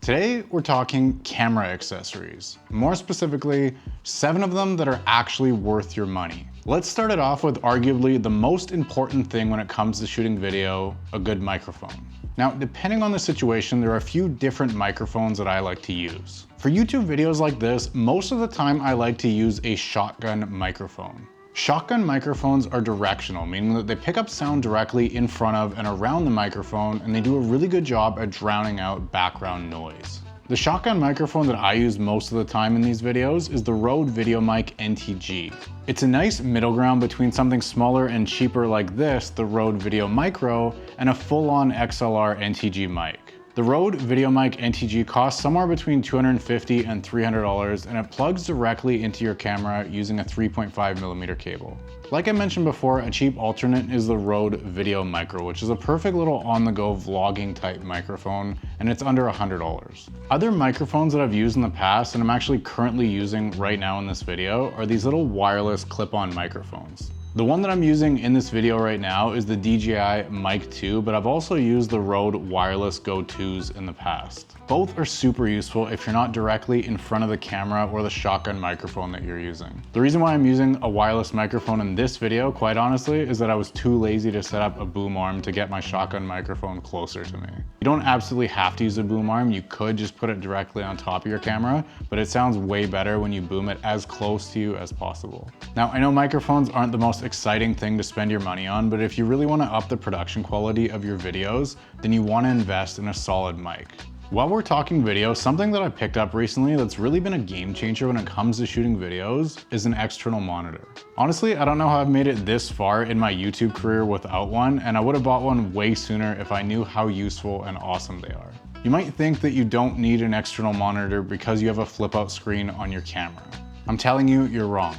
Today, we're talking camera accessories. More specifically, 7 of them that are actually worth your money. Let's start it off with arguably the most important thing when it comes to shooting video, a good microphone. Now, depending on the situation, there are a few different microphones that I like to use. For YouTube videos like this, most of the time I like to use a shotgun microphone. Shotgun microphones are directional, meaning that they pick up sound directly in front of and around the microphone, and they do a really good job at drowning out background noise. The shotgun microphone that I use most of the time in these videos is the Rode VideoMic NTG. It's a nice middle ground between something smaller and cheaper like this, the Rode VideoMicro, and a full-on XLR NTG mic. The Rode VideoMic NTG costs somewhere between $250 and $300, and it plugs directly into your camera using a 3.5mm cable. Like I mentioned before, a cheap alternate is the Rode VideoMicro, which is a perfect little on-the-go vlogging type microphone, and it's under $100. Other microphones that I've used in the past, and I'm actually currently using right now in this video, are these little wireless clip-on microphones. The one that I'm using in this video right now is the DJI Mic 2, but I've also used the Rode Wireless Go 2s in the past. Both are super useful if you're not directly in front of the camera or the shotgun microphone that you're using. The reason why I'm using a wireless microphone in this video, quite honestly, is that I was too lazy to set up a boom arm to get my shotgun microphone closer to me. You don't absolutely have to use a boom arm, you could just put it directly on top of your camera, but it sounds way better when you boom it as close to you as possible. Now, I know microphones aren't the most exciting thing to spend your money on, but if you really want to up the production quality of your videos, then you want to invest in a solid mic. While we're talking video, something that I picked up recently that's really been a game changer when it comes to shooting videos is an external monitor. Honestly, I don't know how I've made it this far in my YouTube career without one, and I would have bought one way sooner if I knew how useful and awesome they are. You might think that you don't need an external monitor because you have a flip out screen on your camera. I'm telling you, you're wrong.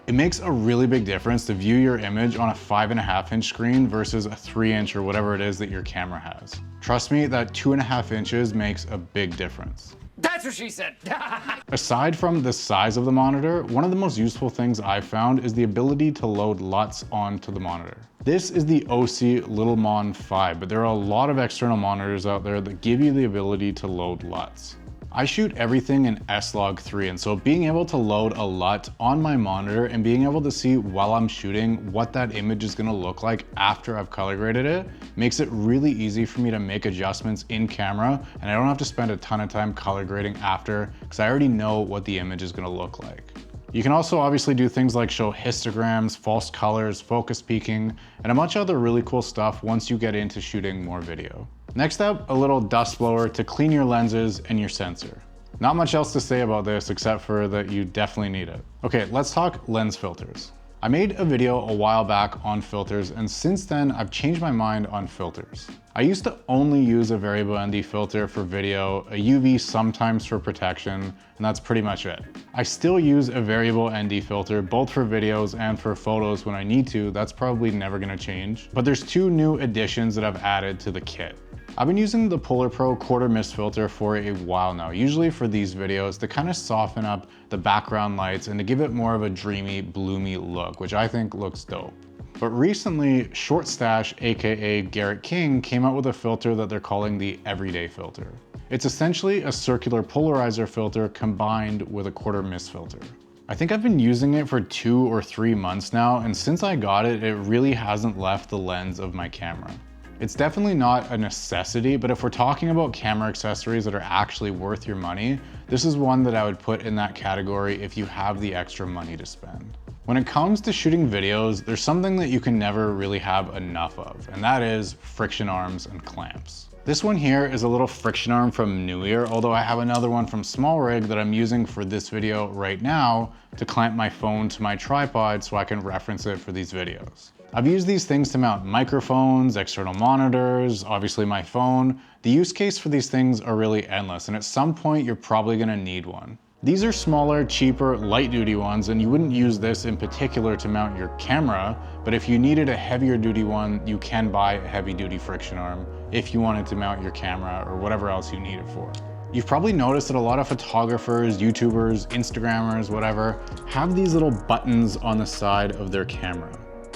It makes a really big difference to view your image on a 5.5-inch screen versus a 3-inch or whatever it is that your camera has. Trust me, that 2.5 inches makes a big difference. That's what she said. Aside from the size of the monitor, one of the most useful things I've found is the ability to load LUTs onto the monitor. This is the OC Little Mon 5, but there are a lot of external monitors out there that give you the ability to load LUTs. I shoot everything in S-Log3, and so being able to load a LUT on my monitor and being able to see while I'm shooting what that image is gonna look like after I've color graded it makes it really easy for me to make adjustments in camera, and I don't have to spend a ton of time color grading after because I already know what the image is gonna look like. You can also obviously do things like show histograms, false colors, focus peaking, and a bunch of other really cool stuff once you get into shooting more video. Next up, a little dust blower to clean your lenses and your sensor. Not much else to say about this except for that you definitely need it. Okay, let's talk lens filters. I made a video a while back on filters, and since then I've changed my mind on filters. I used to only use a variable ND filter for video, a UV sometimes for protection, and that's pretty much it. I still use a variable ND filter both for videos and for photos when I need to. That's probably never gonna change. But there's 2 new additions that I've added to the kit. I've been using the Polar Pro quarter mist filter for a while now, usually for these videos to kind of soften up the background lights and to give it more of a dreamy, bloomy look, which I think looks dope. But recently, Short Stash, aka Garrett King, came out with a filter that they're calling the Everyday filter. It's essentially a circular polarizer filter combined with a quarter mist filter. I think I've been using it for 2 or 3 months now, and since I got it, it really hasn't left the lens of my camera. It's definitely not a necessity, but if we're talking about camera accessories that are actually worth your money, this is one that I would put in that category if you have the extra money to spend. When it comes to shooting videos, there's something that you can never really have enough of, and that is friction arms and clamps. This one here is a little friction arm from Neweer, although I have another one from SmallRig that I'm using for this video right now to clamp my phone to my tripod so I can reference it for these videos. I've used these things to mount microphones, external monitors, obviously my phone. The use case for these things are really endless, and at some point you're probably gonna need one. These are smaller, cheaper, light-duty ones, and you wouldn't use this in particular to mount your camera, but if you needed a heavier duty one, you can buy a heavy-duty friction arm if you wanted to mount your camera or whatever else you need it for. You've probably noticed that a lot of photographers, YouTubers, Instagrammers, whatever, have these little buttons on the side of their camera.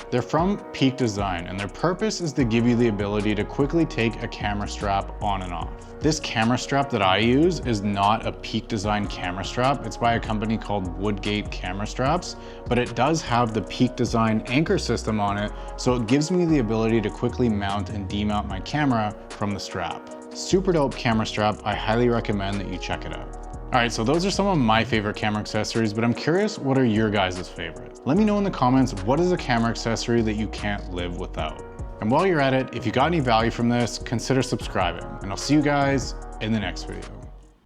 They're from Peak Design, and their purpose is to give you the ability to quickly take a camera strap on and off. This camera strap that I use is not a Peak Design camera strap. It's by a company called Woodgate Camera Straps, but it does have the Peak Design anchor system on it, so it gives me the ability to quickly mount and demount my camera from the strap. Super dope camera strap. I highly recommend that you check it out. All right, so those are some of my favorite camera accessories, but I'm curious, what are your guys' favorite? Let me know in the comments, what is a camera accessory that you can't live without? And while you're at it, if you got any value from this, consider subscribing, and I'll see you guys in the next video.